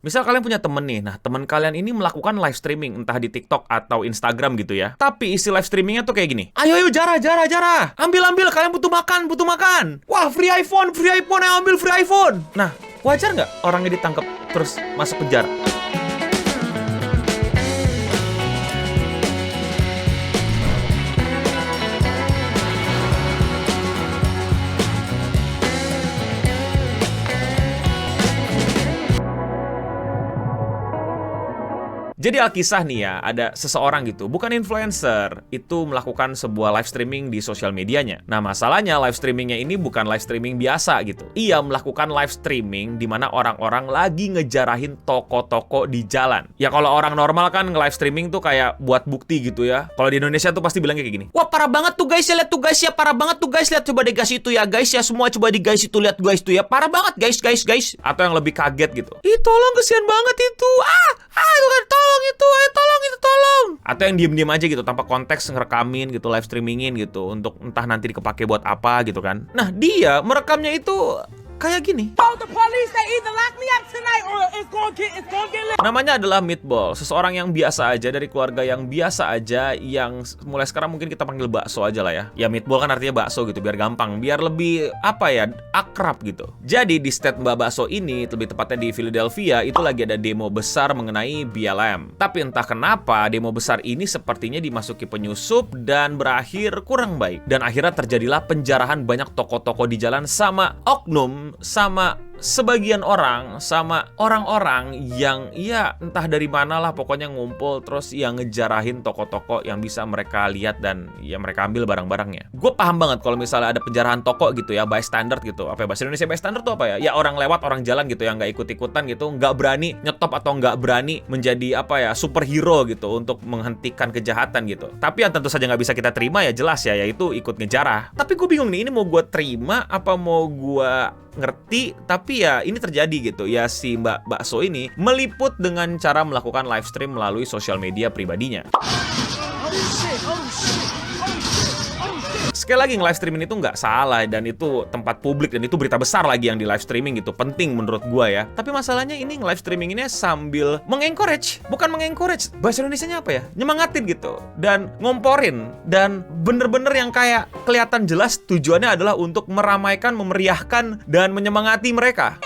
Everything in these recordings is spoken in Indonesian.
Misal kalian punya temen nih, nah temen kalian ini melakukan live streaming, entah di TikTok atau Instagram gitu ya. Tapi isi live streamingnya tuh kayak gini. Ayo, Jara. Ambil, kalian butuh makan. Wah, free iPhone, ayo ambil free iPhone. Nah, wajar nggak orangnya ditangkap terus masuk penjara? Jadi Alkisah nih ya, ada seseorang gitu, bukan influencer, itu melakukan sebuah live streaming di sosial medianya. Nah, masalahnya live streamingnya ini bukan live streaming biasa gitu. Ia melakukan live streaming di mana orang-orang lagi ngejarahin toko-toko di jalan. Ya kalau orang normal kan nge-live streaming tuh kayak buat bukti gitu ya. Kalau di Indonesia tuh pasti bilangnya kayak gini. Wah, parah banget tuh guys ya, lihat tuh guys ya, parah banget tuh guys, lihat coba deh guys itu ya guys ya, semua coba di guys itu, lihat guys tuh ya, parah banget guys. Atau yang lebih kaget gitu. Ih, tolong kesian banget itu. Itu kan tolong itu, tolong. Atau yang diem-diem aja gitu tanpa konteks ngerekamin gitu, live streamingin gitu untuk entah nanti dikepake buat apa gitu kan. Nah, dia merekamnya itu kayak gini. Namanya adalah Meatball, seseorang yang biasa aja dari keluarga yang biasa aja, yang mulai sekarang mungkin kita panggil bakso aja lah ya. Ya Meatball kan artinya bakso gitu, biar gampang, biar lebih apa ya, akrab gitu. Jadi di state Mbak Bakso ini, lebih tepatnya di Philadelphia, itu lagi ada demo besar mengenai BLM. Tapi entah kenapa demo besar ini sepertinya dimasuki penyusup dan berakhir kurang baik. Dan akhirnya terjadilah penjarahan banyak toko-toko di jalan sama oknum, sama sebagian orang, sama orang-orang yang ya entah dari mana lah pokoknya ngumpul terus yang ngejarahin toko-toko yang bisa mereka lihat dan ya mereka ambil barang-barangnya. Gue paham banget kalau misalnya ada penjarahan toko gitu ya, bystander gitu. Apa ya, bahasa Indonesia bystander tuh apa ya? Ya orang lewat, orang jalan gitu yang nggak ikut-ikutan gitu, nggak berani nyetop atau nggak berani menjadi apa ya, superhero gitu untuk menghentikan kejahatan gitu. Tapi yang tentu saja nggak bisa kita terima ya jelas ya, yaitu ikut ngejarah. Tapi gue bingung nih, ini mau gue terima apa mau gue ngerti, tapi ya ini terjadi gitu ya. Si Mbak Bakso ini meliput dengan cara melakukan live stream melalui sosial media pribadinya. Sekali lagi, nge-live streaming itu nggak salah dan itu tempat publik dan itu berita besar lagi yang di live streaming gitu, penting menurut gua ya. Tapi masalahnya ini nge-live streaming ini sambil mengencourage, bukan mengencourage, bahasa Indonesianya apa ya, nyemangatin gitu dan ngomporin, dan bener-bener yang kayak kelihatan jelas tujuannya adalah untuk meramaikan, memeriahkan dan menyemangati mereka.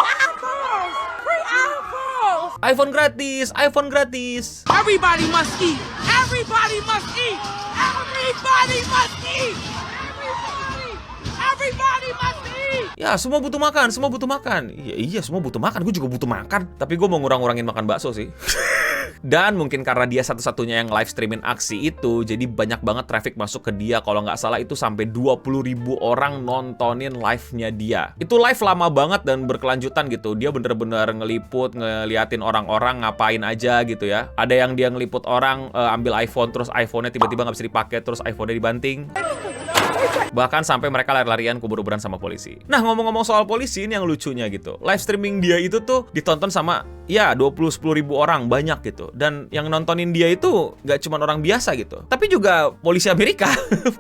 iPhone gratis. Everybody must eat. Everybody must eat. Everybody must eat. Everybody must eat. Ya, semua butuh makan. Iya, semua butuh makan. Gue juga butuh makan. Tapi gue mau ngurang-ngurangin makan bakso sih. Dan mungkin karena dia satu-satunya yang live streaming aksi itu, jadi banyak banget traffic masuk ke dia. Kalau nggak salah itu sampai 20.000 orang nontonin live-nya dia. Itu live lama banget dan berkelanjutan gitu. Dia bener-bener ngeliput, ngeliatin orang-orang ngapain aja gitu ya. Ada yang dia ngeliput orang ambil iPhone, terus iPhone-nya tiba-tiba nggak bisa dipakai, terus iPhone-nya dibanting. Bahkan sampai mereka lari-larian kubur-kuburan sama polisi. Nah, ngomong-ngomong soal polisi, ini yang lucunya gitu. Live streaming dia itu tuh ditonton sama ya 10 ribu orang, banyak gitu. Dan yang nontonin dia itu nggak cuma orang biasa gitu, tapi juga polisi Amerika.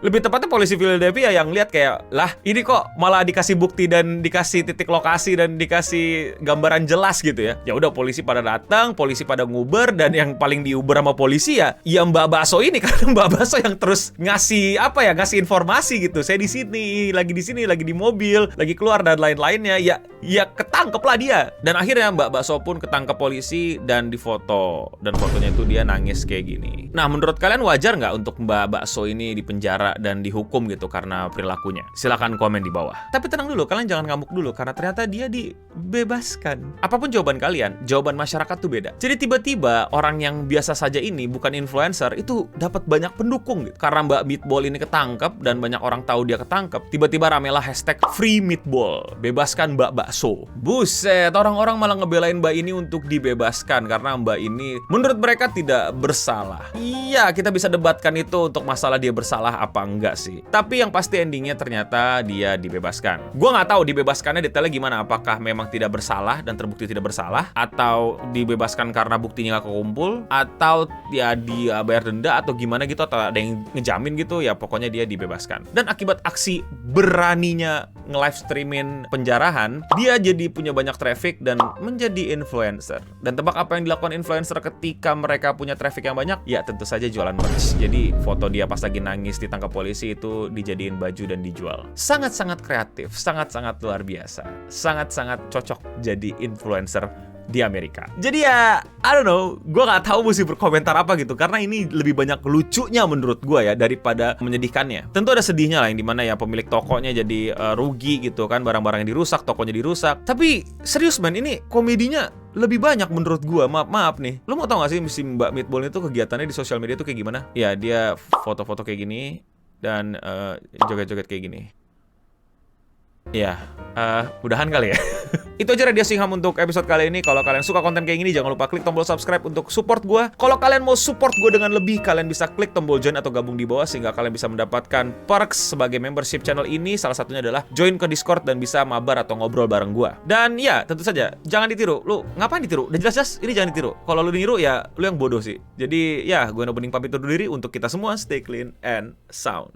Lebih tepatnya polisi Philadelphia yang lihat kayak, lah ini kok malah dikasih bukti dan dikasih titik lokasi dan dikasih gambaran jelas gitu ya. Ya udah, polisi pada datang, polisi pada nguber, dan yang paling diuber sama polisi ya Mbak Bakso ini. Karena Mbak Bakso yang terus ngasih apa ya, ngasih informasi gitu. Saya di sini, lagi di mobil, lagi keluar dan lain-lainnya. Ya ketangkep lah dia. Dan akhirnya Mbak Bakso pun ketangkep polisi dan difoto. Dan fotonya itu dia nangis kayak gini. Nah, menurut kalian wajar nggak untuk Mbak Bakso ini dipenjara dan dihukum gitu karena perilakunya? Silakan komen di bawah. Tapi tenang dulu, kalian jangan ngamuk dulu karena ternyata dia dibebaskan. Apapun jawaban kalian, jawaban masyarakat tuh beda. Jadi tiba-tiba orang yang biasa saja ini, bukan influencer, itu dapat banyak pendukung gitu. Karena Mbak Meatball ini ketangkep dan banyak orang tahu dia ketangkep, tiba-tiba ramelah hashtag Free Meatball, bebaskan Mbak Bakso. Buset, orang-orang malah ngebelain Mbak ini untuk dibebaskan karena Mbak ini menurut mereka tidak bersalah. Iya, kita bisa debatkan itu untuk masalah dia bersalah apa enggak sih. Tapi yang pasti endingnya ternyata dia dibebaskan. Gua nggak tahu dibebaskannya detailnya gimana. Apakah memang tidak bersalah dan terbukti tidak bersalah, atau dibebaskan karena buktinya nggak kekumpul, atau ya dia bayar denda atau gimana gitu, atau ada yang ngejamin gitu. Ya pokoknya dia dibebaskan. Dan akibat aksi beraninya nge-live streaming penjarahan, dia Dia jadi punya banyak traffic dan menjadi influencer. Dan tebak apa yang dilakukan influencer ketika mereka punya traffic yang banyak? Ya tentu saja jualan merch. Jadi foto dia pas lagi nangis ditangkap polisi itu dijadiin baju dan dijual. Sangat-sangat kreatif, sangat-sangat luar biasa. Sangat-sangat cocok jadi influencer di Amerika. Jadi ya, I don't know, gue nggak tahu mesti berkomentar apa gitu, karena ini lebih banyak lucunya menurut gue ya daripada menyedihkannya. Tentu ada sedihnya lah, yang dimana ya pemilik tokonya jadi rugi gitu kan, barang-barang yang dirusak, tokonya dirusak. Tapi serius man, ini komedinya lebih banyak menurut gue. Maaf nih, lo mau tau gak sih si Mbak Meatball itu kegiatannya di sosial media itu kayak gimana? Ya dia foto-foto kayak gini dan joget-joget kayak gini. Ya, mudahan kali ya. Itu aja Radio Singham untuk episode kali ini. Kalau kalian suka konten kayak gini, jangan lupa klik tombol subscribe untuk support gue. Kalau kalian mau support gue dengan lebih, kalian bisa klik tombol join atau gabung di bawah, sehingga kalian bisa mendapatkan perks sebagai membership channel ini. Salah satunya adalah join ke Discord dan bisa mabar atau ngobrol bareng gue. Dan ya, tentu saja, jangan ditiru. Lu ngapain ditiru? Udah jelas-jelas, ini jangan ditiru. Kalau lu niru, ya lu yang bodoh sih. Jadi ya, gue Bening pamit undur diri. Untuk kita semua, stay clean and sound.